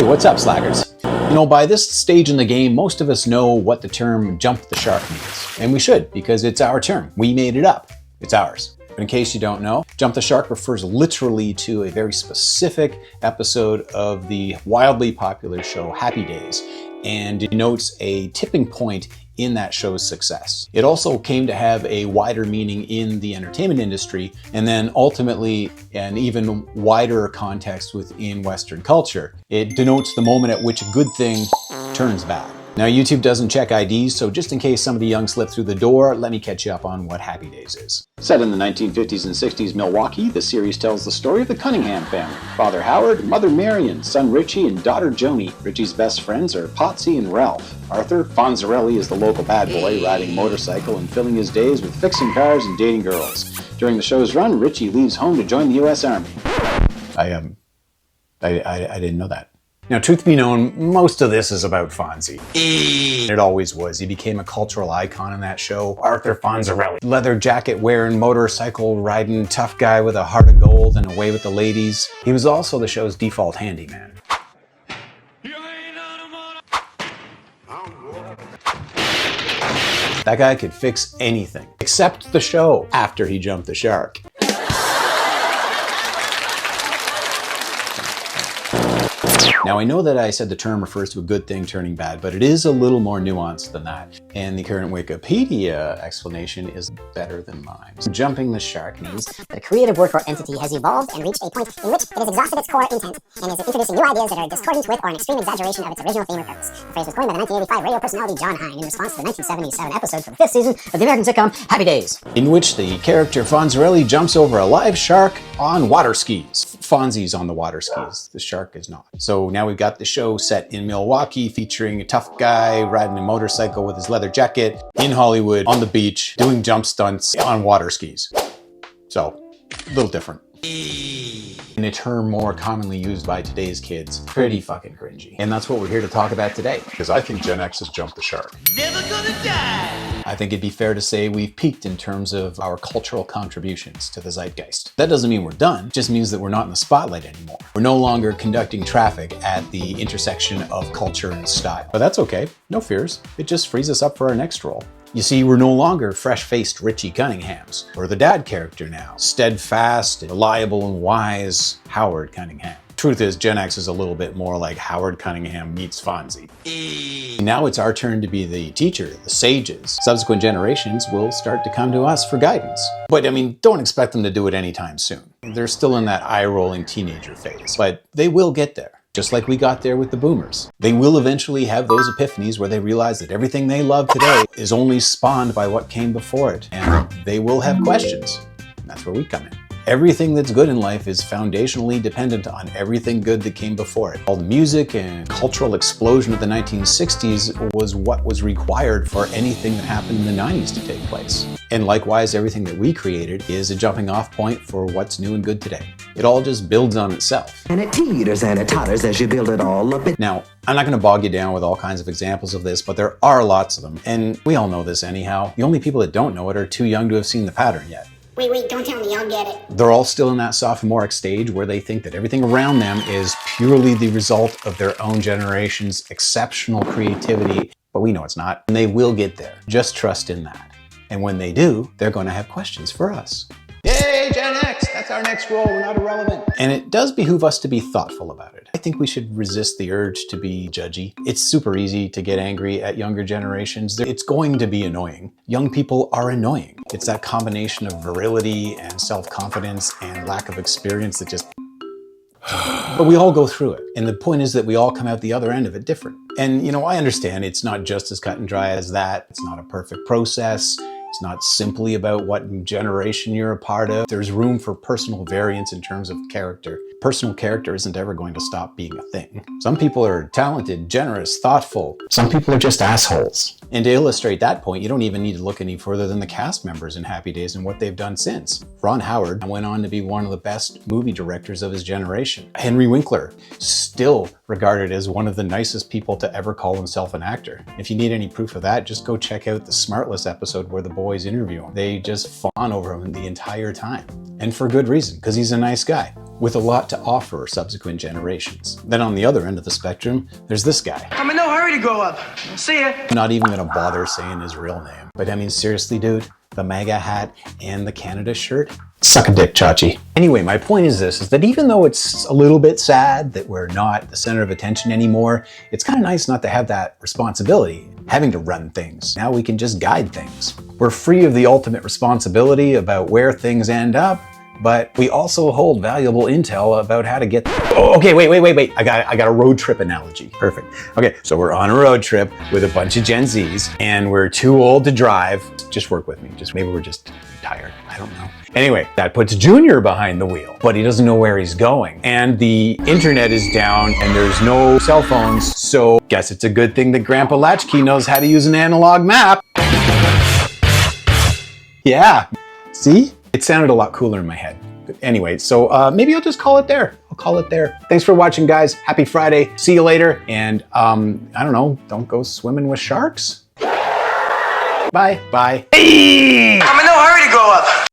what's up, slackers? You know, by this stage in the game, most of us know what the term jump the shark means. And we should, because it's our term. We made it up. It's ours. But in case you don't know, jump the shark refers literally to a very specific episode of the wildly popular show Happy Days, and denotes a tipping point in that show's success. It also came to have a wider meaning in the entertainment industry, and then ultimately an even wider context within Western culture. It denotes the moment at which a good thing turns bad. Now, YouTube doesn't check IDs, so just in case somebody young slipped through the door, let me catch you up on what Happy Days is. Set in the 1950s and 60s Milwaukee, the series tells the story of the Cunningham family. Father Howard, Mother Marion, son Richie, and daughter Joni. Richie's best friends are Potsy and Ralph. Arthur Fonzie is the local bad boy, riding a motorcycle and filling his days with fixing cars and dating girls. During the show's run, Richie leaves home to join the U.S. Army. I didn't know that. Now, truth be known, most of this is about Fonzie. It always was. He became a cultural icon in that show. Arthur Fonzie, leather jacket wearing, motorcycle riding, tough guy with a heart of gold and away with the ladies. He was also the show's default handyman. That guy could fix anything, except the show, after he jumped the shark. Now, I know that I said the term refers to a good thing turning bad, but it is a little more nuanced than that. And the current Wikipedia explanation is better than mine. Jumping the shark means that a creative work or entity has evolved and reached a point in which it has exhausted its core intent and is introducing new ideas that are discordant with or an extreme exaggeration of its original theme or purpose. The phrase was coined by the 1985 radio personality John Hine in response to the 1977 episode from the 5th season of the American sitcom Happy Days, in which the character Fonzie jumps over a live shark on water skis. Fonzie's on the water skis. The shark is not. So now we've got the show set in Milwaukee, featuring a tough guy riding a motorcycle with his leather jacket in Hollywood on the beach doing jump stunts on water skis. So, a little different. In a term more commonly used by today's kids, pretty fucking cringy. And that's what we're here to talk about today. Because I think Gen X has jumped the shark. Never gonna die! I think it'd be fair to say we've peaked in terms of our cultural contributions to the zeitgeist. That doesn't mean we're done, it just means that we're not in the spotlight anymore. We're no longer conducting traffic at the intersection of culture and style. But that's okay, no fears. It just frees us up for our next role. You see, we're no longer fresh-faced Richie Cunninghams. We're the dad character now. Steadfast, reliable, and wise Howard Cunningham. Truth is, Gen X is a little bit more like Howard Cunningham meets Fonzie. Now it's our turn to be the teacher, the sages. Subsequent generations will start to come to us for guidance. But I mean, don't expect them to do it anytime soon. They're still in that eye-rolling teenager phase, but they will get there. Just like we got there with the boomers. They will eventually have those epiphanies where they realize that everything they love today is only spawned by what came before it. And they will have questions. And that's where we come in. Everything that's good in life is foundationally dependent on everything good that came before it. All the music and cultural explosion of the 1960s was what was required for anything that happened in the 90s to take place. And likewise, everything that we created is a jumping off point for what's new and good today. It all just builds on itself. And it teeters and it totters as you build it all up. Now, I'm not going to bog you down with all kinds of examples of this, but there are lots of them. And we all know this anyhow. The only people that don't know it are too young to have seen the pattern yet. Wait, don't tell me, I'll get it. They're all still in that sophomoric stage where they think that everything around them is purely the result of their own generation's exceptional creativity, but we know it's not, and they will get there. Just trust in that. And when they do, they're going to have questions for us. Yay, Gen X! That's our next role, we're not irrelevant. And it does behoove us to be thoughtful about it. I think we should resist the urge to be judgy. It's super easy to get angry at younger generations. It's going to be annoying. Young people are annoying. It's that combination of virility and self-confidence and lack of experience that just... But we all go through it. And the point is that we all come out the other end of it different. And, you know, I understand it's not just as cut and dry as that. It's not a perfect process. It's not simply about what generation you're a part of. There's room for personal variance in terms of character. Personal character isn't ever going to stop being a thing. Some people are talented, generous, thoughtful. Some people are just assholes. And to illustrate that point, you don't even need to look any further than the cast members in Happy Days and what they've done since. Ron Howard went on to be one of the best movie directors of his generation. Henry Winkler, still regarded as one of the nicest people to ever call himself an actor. If you need any proof of that, just go check out the Smartless episode where the boys interview him. They just fawn over him the entire time. And for good reason, because he's a nice guy. with a lot to offer subsequent generations. Then on the other end of the spectrum, there's this guy. I'm in no hurry to grow up. See ya. I'm not even gonna bother saying his real name. But I mean, seriously, dude, the MAGA hat and the Canada shirt? Suck a dick, Chachi. Anyway, my point is this, is that even though it's a little bit sad that we're not the center of attention anymore, it's kind of nice not to have that responsibility, having to run things. Now we can just guide things. We're free of the ultimate responsibility about where things end up, but we also hold valuable intel about how to get. Oh, okay, wait. I got a road trip analogy. Perfect. Okay, so we're on a road trip with a bunch of Gen Zs, and we're too old to drive. Just work with me. Maybe we're just tired. I don't know. Anyway, that puts Junior behind the wheel, but he doesn't know where he's going. And the internet is down and there's no cell phones. So guess it's a good thing that Grandpa Latchkey knows how to use an analog map. Yeah, see? It sounded a lot cooler in my head. But anyway, so maybe I'll just call it there. I'll call it there. Thanks for watching, guys. Happy Friday. See you later. And I don't know, don't go swimming with sharks. Bye. Bye. I'm in no hurry to grow up.